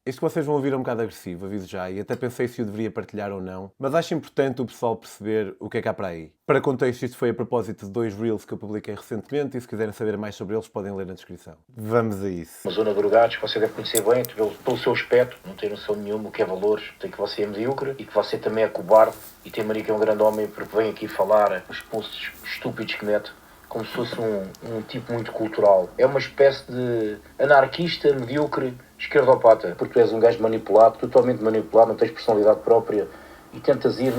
Isto que vocês vão ouvir é um bocado agressivo, aviso já, e até pensei se o deveria partilhar ou não, mas acho importante o pessoal perceber o que é que há para aí. Para contexto, isto foi a propósito de 2 Reels que eu publiquei recentemente e se quiserem saber mais sobre eles podem ler na descrição. Vamos a isso. Uma zona de drogados que você deve conhecer bem, pelo seu aspecto, não tem noção nenhuma o que é valores, tem que você é medíocre e que você também é cobarde e tem mania que é um grande homem porque vem aqui falar os posts estúpidos que mete, como se fosse um tipo muito cultural. É uma espécie de anarquista, medíocre, esquerdopata, porque tu és um gajo manipulado, totalmente manipulado, não tens personalidade própria e tentas ir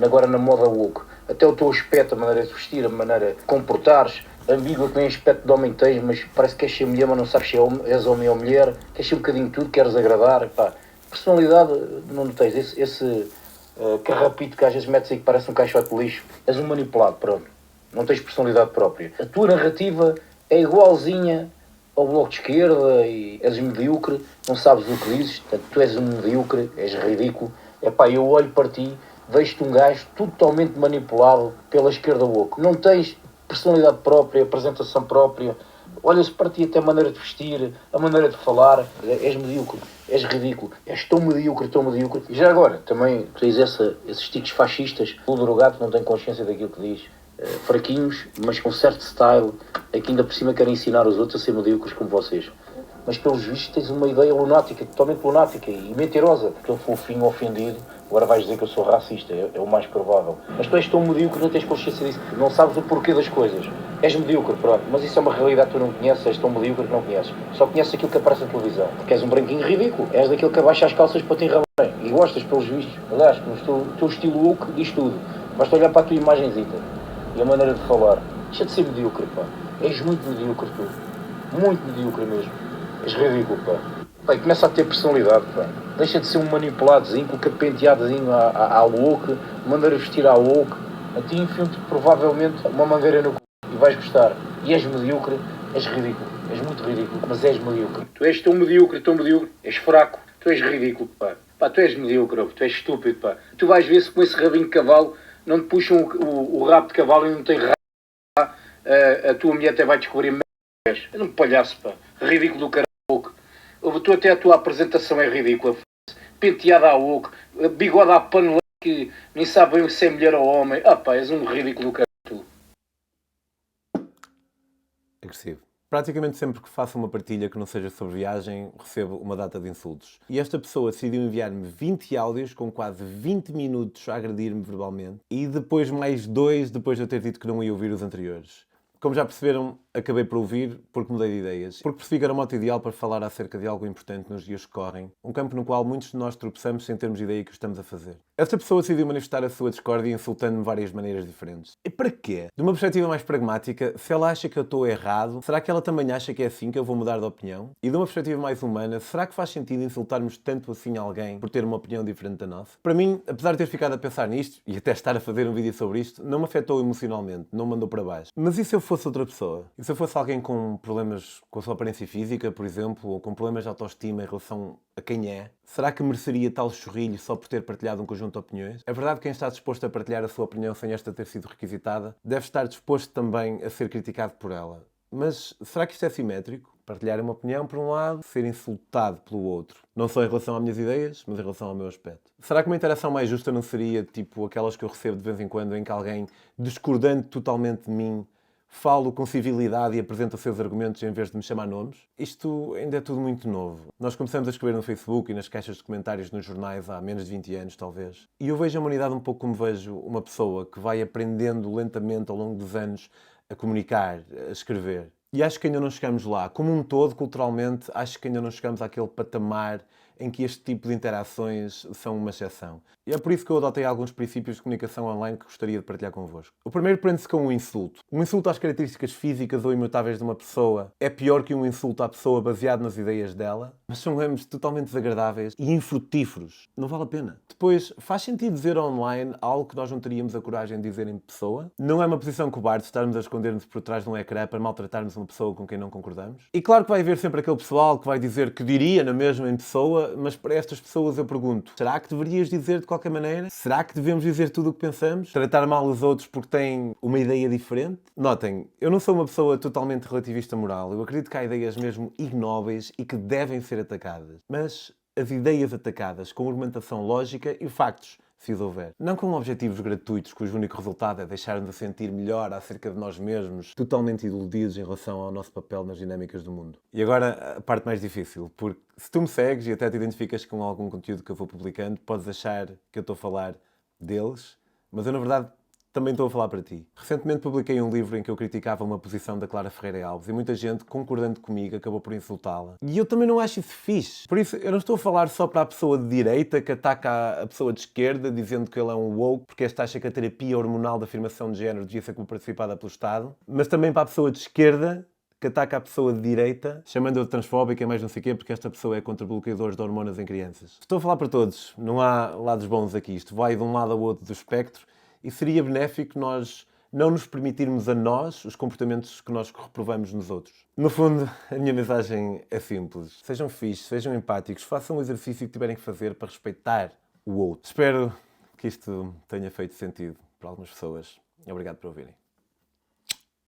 agora na moda woke. Até o teu aspecto, a maneira de vestir, a maneira de comportares, ambíguo, que nem aspecto de homem tens, mas parece que queres ser mulher, mas não sabes se és homem ou mulher, queres ser um bocadinho de tudo, queres agradar, pá. Personalidade não tens, esse carrapito que às vezes metes aí que parece um caixote de lixo, és um manipulado, pronto. Não tens personalidade própria. A tua narrativa é igualzinha ao Bloco de Esquerda e és medíocre, não sabes o que dizes, portanto, tu és um medíocre, és ridículo. Epá, eu olho para ti, vejo-te um gajo totalmente manipulado pela esquerda woke. Não tens personalidade própria, apresentação própria, olha-se para ti até a maneira de vestir, a maneira de falar, és medíocre, és ridículo, és tão medíocre, tão medíocre. E já agora, também tens esses tiques fascistas, o drogado não tem consciência daquilo que diz. Fraquinhos, mas com certo style, aqui ainda por cima querem ensinar os outros a ser medíocres como vocês. Mas pelos vistos tens uma ideia lunática, totalmente lunática e mentirosa, porque ele fofinho ofendido, agora vais dizer que eu sou racista, é o mais provável. Mas tu és tão medíocre, não tens consciência disso, não sabes o porquê das coisas. És medíocre, pronto, mas isso é uma realidade que tu não conheces, és tão medíocre que não conheces. Só conheces aquilo que aparece na televisão, porque és um branquinho ridículo, és daquele que abaixa as calças para te enrabar. E gostas pelos vistos, aliás, o teu estilo look diz tudo. Basta olhar para a tua imagenzita e a maneira de falar. Deixa de ser medíocre, pá. És muito medíocre, tu. Muito medíocre mesmo. És ridículo, pá. Pá, e começa a ter personalidade, pá. Deixa de ser um manipuladozinho, com o capenteadozinho à woke, maneira de vestir à woke. A ti enfiam-te provavelmente uma mangueira no c... e vais gostar. E és medíocre, és ridículo. És muito ridículo, mas és medíocre. Tu és tão medíocre, és fraco. Tu és ridículo, pá. Pá, tu és medíocre, tu és estúpido, pá. Tu vais ver se com esse rabinho de cavalo não te puxam o rabo de cavalo e não tem rabo. A tua mulher até vai descobrir merdas. É um palhaço, pá. Ridículo do caralho. Até a tua apresentação é ridícula. Penteada à oco, bigode à panela que nem sabe bem se é mulher ou homem. Ah pá, és um ridículo do caralho. Agressivo. Praticamente sempre que faço uma partilha que não seja sobre viagem, recebo uma data de insultos. E esta pessoa decidiu enviar-me 20 áudios com quase 20 minutos a agredir-me verbalmente e depois mais 2 depois de eu ter dito que não ia ouvir os anteriores. Como já perceberam, acabei por ouvir porque mudei de ideias. Porque percebi que era o modo ideal para falar acerca de algo importante nos dias que correm. Um campo no qual muitos de nós tropeçamos sem termos ideia que o estamos a fazer. Esta pessoa decidiu manifestar a sua discórdia insultando-me de várias maneiras diferentes. E para quê? De uma perspectiva mais pragmática, se ela acha que eu estou errado, será que ela também acha que é assim que eu vou mudar de opinião? E de uma perspectiva mais humana, será que faz sentido insultarmos tanto assim alguém por ter uma opinião diferente da nossa? Para mim, apesar de ter ficado a pensar nisto, e até estar a fazer um vídeo sobre isto, não me afetou emocionalmente, não me mandou para baixo. Mas e se eu fosse outra pessoa? E se eu fosse alguém com problemas com a sua aparência física, por exemplo, ou com problemas de autoestima em relação a quem é? Será que mereceria tal chorrilho só por ter partilhado um conjunto de opiniões? É verdade que quem está disposto a partilhar a sua opinião sem esta ter sido requisitada, deve estar disposto também a ser criticado por ela. Mas será que isto é simétrico? Partilhar uma opinião por um lado, ser insultado pelo outro. Não só em relação às minhas ideias, mas em relação ao meu aspecto. Será que uma interação mais justa não seria tipo aquelas que eu recebo de vez em quando, em que alguém, discordando totalmente de mim, falo com civilidade e apresento os seus argumentos em vez de me chamar nomes? Isto ainda é tudo muito novo. Nós começamos a escrever no Facebook e nas caixas de comentários nos jornais há menos de 20 anos, talvez. E eu vejo a humanidade um pouco como vejo uma pessoa que vai aprendendo lentamente ao longo dos anos a comunicar, a escrever. E acho que ainda não chegamos lá. Como um todo, culturalmente, acho que ainda não chegamos àquele patamar em que este tipo de interações são uma exceção. E é por isso que eu adotei alguns princípios de comunicação online que gostaria de partilhar convosco. O primeiro prende-se com o insulto. Um insulto às características físicas ou imutáveis de uma pessoa é pior que um insulto à pessoa baseado nas ideias dela, mas são ambos totalmente desagradáveis e infrutíferos. Não vale a pena. Depois, faz sentido dizer online algo que nós não teríamos a coragem de dizer em pessoa? Não é uma posição cobarde estarmos a esconder-nos por trás de um ecrã para maltratarmos uma pessoa com quem não concordamos? E claro que vai haver sempre aquele pessoal que vai dizer que diria na mesma em pessoa, mas para estas pessoas eu pergunto, será que deverias dizer de qualquer maneira? Será que devemos dizer tudo o que pensamos? Tratar mal os outros porque têm uma ideia diferente? Notem, eu não sou uma pessoa totalmente relativista moral. Eu acredito que há ideias mesmo ignóbeis e que devem ser atacadas. Mas as ideias atacadas com argumentação lógica e factos, se os houver. Não com objetivos gratuitos, cujo único resultado é deixar-nos a sentir melhor acerca de nós mesmos, totalmente iludidos em relação ao nosso papel nas dinâmicas do mundo. E agora, a parte mais difícil, porque se tu me segues e até te identificas com algum conteúdo que eu vou publicando, podes achar que eu estou a falar deles, mas eu, na verdade, também estou a falar para ti. Recentemente publiquei um livro em que eu criticava uma posição da Clara Ferreira Alves e muita gente, concordando comigo, acabou por insultá-la. E eu também não acho isso fixe. Por isso, eu não estou a falar só para a pessoa de direita que ataca a pessoa de esquerda, dizendo que ele é um woke, porque esta acha que a terapia hormonal de afirmação de género devia ser participada pelo Estado, mas também para a pessoa de esquerda, que ataca a pessoa de direita, chamando-a de transfóbica e mais não sei o quê, porque esta pessoa é contra bloqueadores de hormonas em crianças. Estou a falar para todos, não há lados bons aqui. Isto vai de um lado ao outro do espectro. E seria benéfico nós não nos permitirmos a nós os comportamentos que nós reprovamos nos outros. No fundo, a minha mensagem é simples. Sejam fixes, sejam empáticos, façam o exercício que tiverem que fazer para respeitar o outro. Espero que isto tenha feito sentido para algumas pessoas. Obrigado por ouvirem.